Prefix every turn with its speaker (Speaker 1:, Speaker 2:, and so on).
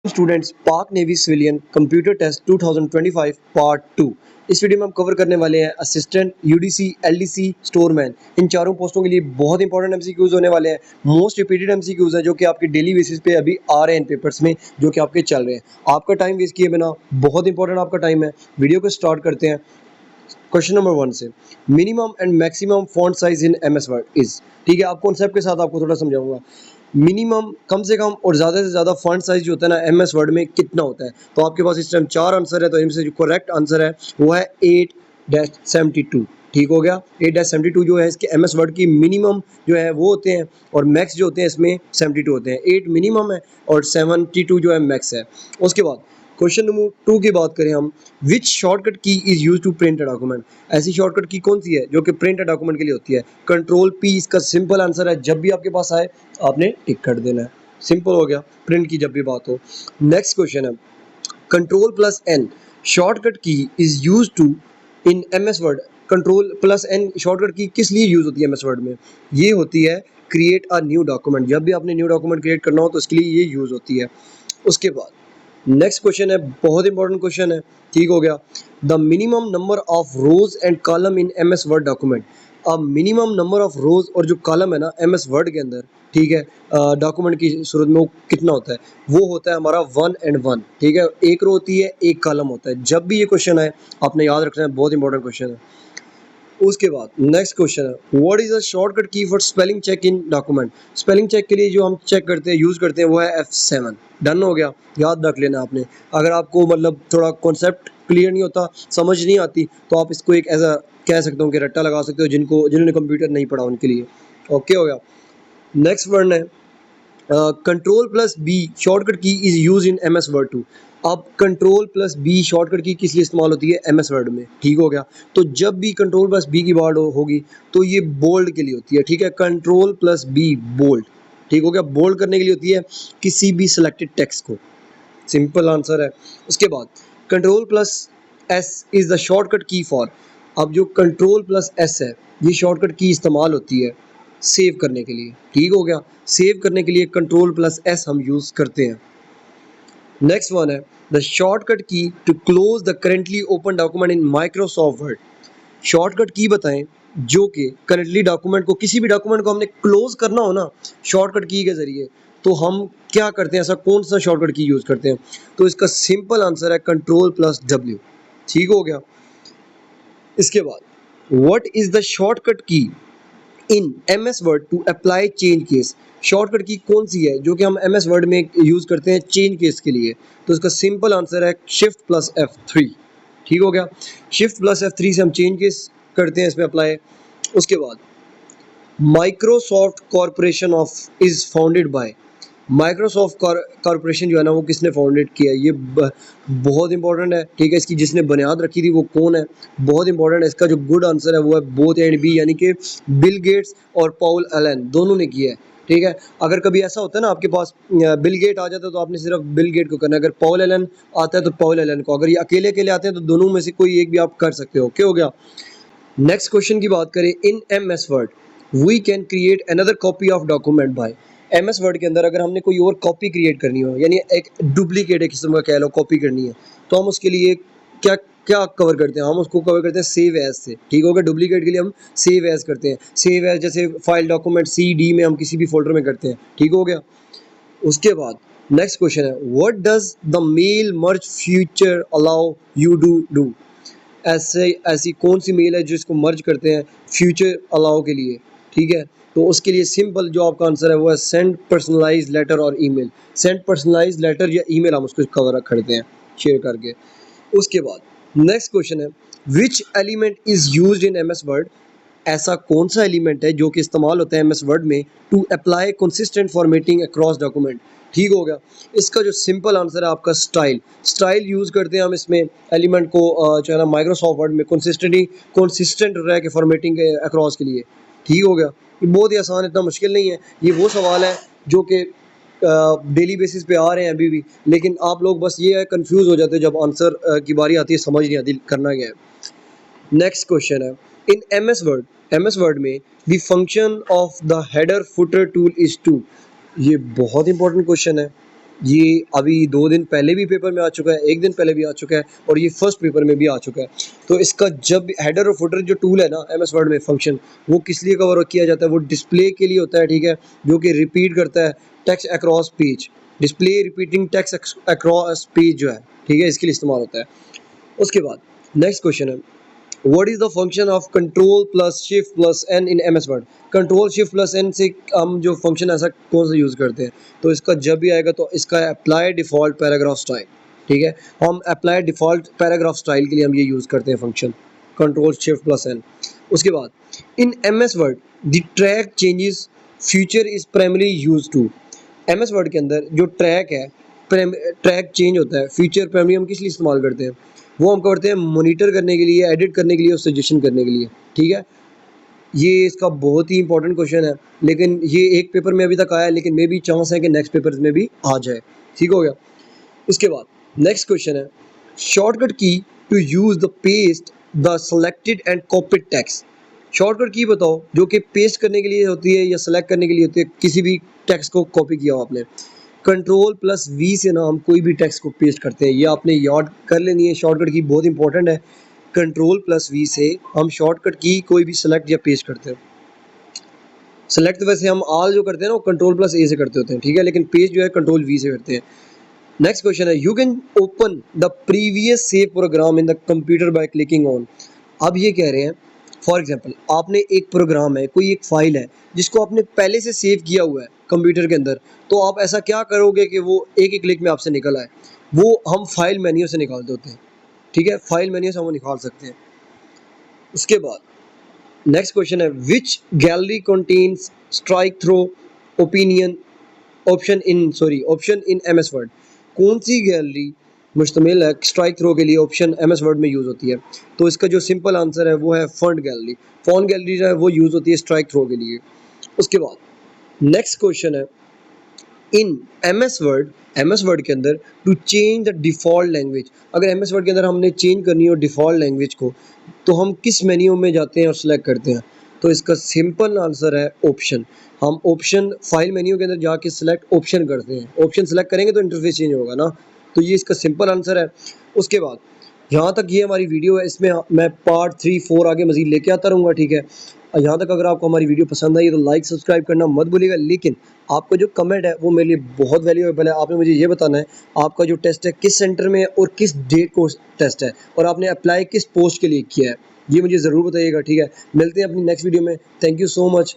Speaker 1: Students Pak navy civilian computer test 2025 part 2। इस video में हम कवर करने वाले हैं असिस्टेंट, यूडीसी, एलडीसी, स्टोरमैन। इन चारों पोस्टों के लिए बहुत इंपॉर्टेंट एमसीक्यूज होने वाले हैं। मोस्ट रिपीटेड एमसीक्यूज हैं जो कि आपके डेली बेसिस पे अभी आ रहे हैं इन पेपर्स में, जो कि आपके चल रहे हैं। आपका टाइम वेस्ट किए बिना, बहुत इंपॉर्टेंट आपका टाइम है। वीडियो को स्टार्ट करते हैं क्वेश्चन नंबर 1 से। Minimum and maximum font size in MS word is. ठीक है, आप कॉन्सेप्ट के साथ आपको थोड़ा समझाऊंगा। मिनिमम कम से कम और ज़्यादा से ज़्यादा फॉन्ट साइज जो होता है ना एमएस वर्ड में कितना होता है। तो आपके पास इस टाइम 4 आंसर है, तो इनमें से जो करेक्ट आंसर है वो है 8-72। ठीक हो गया, 8-72 जो है इसके एमएस वर्ड की मिनिमम जो है वो होते हैं, और मैक्स जो होते हैं इसमें 72 होते हैं। 8 मिनिमम है और 72 जो है मैक्स है। उसके बाद क्वेश्चन नंबर 2 की बात करें हम, which shortcut key is use to print a document. ऐसी शॉर्टकट की कौन सी है जो कि प्रिंट अ डॉक्यूमेंट के लिए होती है। कंट्रोल पी इसका सिंपल आंसर है, जब भी आपके पास आए आपने टिक कर देना है। सिंपल हो गया, प्रिंट की जब भी बात हो। नेक्स्ट क्वेश्चन है, control plus N shortcut key is use to in MS Word. Control plus N shortcut key किस लिए यूज होती है एमएस वर्ड में। ये होती है क्रिएट अ न्यू डॉक्यूमेंट। जब भी आपने न्यू डॉक्यूमेंट क्रिएट करना हो तो इसके लिए ये यूज होती है। उसके बाद नेक्स्ट क्वेश्चन है, बहुत इंपॉर्टेंट क्वेश्चन है। ठीक हो गया, the minimum number of rows and column in M S Word document. अब मिनिमम नंबर ऑफ रोज और जो कॉलम है ना एम एस वर्ड के अंदर, ठीक है, डॉक्यूमेंट की सूरत में वो कितना होता है। वो होता है हमारा 1 and 1। ठीक है, एक रो होती है, एक कॉलम होता है। जब भी ये क्वेश्चन है आपने याद रखना है, बहुत इंपॉर्टेंट क्वेश्चन है। उसके बाद नेक्स्ट क्वेश्चन है, what is a shortcut key for spelling check in document. Spelling check के लिए जो हम चेक करते हैं, यूज करते हैं, वो है F7। डन हो गया, याद रख लेना आपने। अगर आपको मतलब थोड़ा कॉन्सेप्ट क्लियर नहीं होता, समझ नहीं आती, तो आप इसको एक ऐसा कह सकते हो कि रट्टा लगा सकते हो, जिन्होंने कंप्यूटर नहीं पढ़ा उनके लिए। ओके हो गया। नेक्स्ट वर्ड है, control plus B shortcut key is use in M S Word 2। अब control plus B shortcut key किस लिए इस्तेमाल होती है एम एस वर्ड में। ठीक हो गया, तो जब भी कंट्रोल प्लस बी की बात होगी तो ये बोल्ड के लिए होती है। ठीक है, कंट्रोल प्लस बी बोल्ड। ठीक हो गया, बोल्ड करने के लिए होती है किसी भी सिलेक्टेड टेक्स्ट को। सिंपल आंसर है। उसके बाद control plus S is the shortcut key for. अब जो कंट्रोल प्लस एस है, ये शॉर्टकट की इस्तेमाल होती है सेव करने के लिए। ठीक हो गया, सेव करने के लिए कंट्रोल प्लस एस हम यूज करते हैं। नेक्स्ट वन है, the shortcut key to close the currently open document in Microsoft Word. Shortcut key बताएं जो कि करंटली डॉक्यूमेंट को, किसी भी डॉक्यूमेंट को हमने क्लोज करना हो ना शॉर्टकट की के जरिए, तो हम क्या करते हैं, ऐसा कौन सा शॉर्टकट की यूज करते हैं। तो इसका सिंपल आंसर है कंट्रोल प्लस डब्ल्यू। ठीक हो गया। इसके बाद what is the shortcut key in M S Word to apply change case. Shortcut key कौन सी है जो कि हम एम एस वर्ड में यूज करते हैं चेंज केस के लिए। तो इसका सिंपल आंसर है शिफ्ट प्लस F3। ठीक हो गया, शिफ्ट प्लस F3 से हम चेंज केस करते हैं इसमें अप्लाई। उसके बाद Microsoft corporation of is founded by. Microsoft corporation जो है ना वो किसने फाउंडेड किया है, ये बहुत इंपॉर्टेंट है। ठीक है, इसकी जिसने बुनियाद रखी थी वो कौन है, बहुत इंपॉर्टेंट है। इसका जो गुड आंसर है वो है बोथ एंड बी, यानी कि बिल गेट्स और पॉल एलन दोनों ने किया है। ठीक है, अगर कभी ऐसा होता है ना आपके पास बिल गेट आ जाता है तो आपने सिर्फ बिल गेट को करना है, अगर पॉल एलन आता है तो पॉल एलन को, अगर ये अकेले अकेले आते हैं तो दोनों में से कोई एक भी आप कर सकते हो। क्या हो गया। नेक्स्ट क्वेश्चन की बात करें, in M S Word we can create another copy of document by. M S Word के अंदर अगर हमने कोई और कॉपी क्रिएट करनी हो, यानी एक डुप्लीकेट एक किस्म का कह लो कॉपी करनी है, तो हम उसके लिए क्या क्या कवर करते हैं, हम उसको कवर करते हैं सेव एज से। ठीक होगा, डुप्लीकेट के लिए हम सेव एज करते हैं। सेव एज जैसे फाइल डॉक्यूमेंट CD में हम किसी भी फोल्डर में करते हैं। ठीक हो गया। उसके बाद नेक्स्ट क्वेश्चन है, what does the mail merge feature allow you do. ऐसे ऐसी कौन सी मेल है जिसको मर्ज करते हैं फ्यूचर अलाउ के लिए। ठीक है, तो उसके लिए सिंपल जो आपका आंसर है वो है सेंड पर्सनलाइज लेटर और ईमेल। सेंड पर्सनलाइज लेटर या ईमेल हम उसको कवर करते हैं शेयर करके। उसके बाद नेक्स्ट क्वेश्चन है, which element is used in MS word. ऐसा कौन सा एलिमेंट है जो कि इस्तेमाल होता है एमएस वर्ड में to apply consistent formatting across document. ठीक हो गया, इसका जो सिंपल आंसर है आपका स्टाइल। स्टाइल यूज़ करते हैं हम इसमें एलिमेंट को जो है ना माइक्रोसॉफ्ट वर्ड में कंसिस्टेंट रह के फॉर्मेटिंग के अक्रॉस के लिए। ठीक हो गया, ये बहुत ही आसान, इतना मुश्किल नहीं है। ये वो सवाल है जो कि डेली बेसिस पे आ रहे हैं अभी भी, लेकिन आप लोग बस ये है कंफ्यूज हो जाते हैं जब आंसर की बारी आती है, समझ नहीं आती करना क्या है। नेक्स्ट क्वेश्चन है, इन एम एस वर्ड में the function of the header footer tool is to. ये बहुत इंपॉर्टेंट क्वेश्चन है। ये अभी 2 दिन पहले भी पेपर में आ चुका है, 1 दिन पहले भी आ चुका है और ये फर्स्ट पेपर में भी आ चुका है। तो इसका जब हेडर और फुटर जो टूल है ना एमएस वर्ड में फंक्शन, वो किस लिए कवर किया जाता है, वो डिस्प्ले के लिए होता है, ठीक है, जो कि रिपीट करता है text across page, display repeating text across page जो है, ठीक है, इसके लिए इस्तेमाल होता है। उसके बाद नेक्स्ट क्वेश्चन है, what is the function of control plus shift plus N in M S Word. Control shift plus N से हम जो फंक्शन ऐसा कौन सा यूज़ करते हैं, तो इसका जब भी आएगा तो इसका अप्लाई डिफ़ॉल्ट पैराग्राफ स्टाइल, ठीक है, हम अप्लाई डिफ़ॉल्ट पैराग्राफ स्टाइल के लिए हम ये यूज़ करते हैं function control shift plus N. उसके बाद in M S Word the track changes feature is primary use to. M S Word के अंदर जो ट्रैक है, ट्रैक चेंज होता है, फीचर प्राइमरी हम किस लिए इस्तेमाल करते हैं, वो हम करते हैं मॉनिटर करने के लिए, एडिट करने के लिए और सजेशन करने के लिए, ठीक है। ये इसका बहुत ही इंपॉर्टेंट क्वेश्चन है, लेकिन ये एक पेपर में अभी तक आया है, लेकिन मे भी चांस है कि नेक्स्ट पेपर में भी आ जाए, ठीक हो गया। उसके बाद नेक्स्ट क्वेश्चन है, shortcut key to use the paste the selected and copied text. Shortcut key बताओ जो कि पेस्ट करने के लिए होती है या सेलेक्ट करने के लिए होती है, किसी भी टेक्स्ट को कॉपी किया हो आपने। कंट्रोल प्लस वी से ना हम कोई भी टेक्स्ट को पेस्ट करते हैं, ये आपने याद कर लेनी है, शॉर्टकट की बहुत इंपॉर्टेंट है। कंट्रोल प्लस वी से हम शॉर्टकट की कोई भी सेलेक्ट या पेस्ट करते हैं। सेलेक्ट वैसे हम ऑल जो करते हैं ना वो कंट्रोल प्लस ए से करते होते हैं, ठीक है, लेकिन पेस्ट जो है कंट्रोल वी से करते हैं। नेक्स्ट क्वेश्चन है, you can open the previous save program in the computer by clicking on. अब ये कह रहे हैं फॉर एग्जांपल आपने एक प्रोग्राम है, कोई एक फाइल है जिसको आपने पहले से सेव किया हुआ है कंप्यूटर के अंदर, तो आप ऐसा क्या करोगे कि वो एक ही क्लिक में आपसे निकल आए, वो हम फाइल मेन्यू से निकाल देते हैं, ठीक है, फाइल मेन्यू से हम निकाल सकते हैं। उसके बाद नेक्स्ट क्वेश्चन है, which gallery contains strike through opinion option in M S Word. कौन सी गैलरी मुश्तमिल है स्ट्राइक थ्रो के लिए ऑप्शन एम एस वर्ड में यूज़ होती है, तो इसका जो सिंपल आंसर है वो है फॉन्ट गैलरी। फॉन्ट गैलरी जो है वो यूज़ होती है स्ट्राइक थ्रो के लिए। उसके बाद नेक्स्ट क्वेश्चन है, इन एम एस वर्ड के अंदर to change the default language, अगर एम एस वर्ड के अंदर हमने चेंज करनी हो डिफ़ॉल्ट लैंग्वेज को, तो हम किस मेन्यू में जाते हैं और सिलेक्ट करते हैं, तो इसका सिंपल आंसर है ऑप्शन। हम ऑप्शन फाइल मेन्यू के अंदर जाके सिलेक्ट ऑप्शन करते हैं, ऑप्शन सेलेक्ट करेंगे तो इंटरफेस चेंज होगा ना, तो ये इसका सिंपल आंसर है। उसके बाद यहाँ तक ये हमारी वीडियो है, इसमें मैं पार्ट 3 4 आगे मज़ीद लेके आता रहूँगा, ठीक है। यहाँ तक अगर आपको हमारी वीडियो पसंद आई तो लाइक सब्सक्राइब करना मत भूलिएगा, लेकिन आपका जो कमेंट है वो मेरे लिए बहुत वैल्यूएबल है। आपने मुझे ये बताना है आपका जो टेस्ट है किस सेंटर में है और किस डेट को टेस्ट है और आपने अप्लाई किस पोस्ट के लिए किया है, ये मुझे ज़रूर बताइएगा, ठीक है। मिलते हैं अपनी नेक्स्ट वीडियो में। Thank you so much.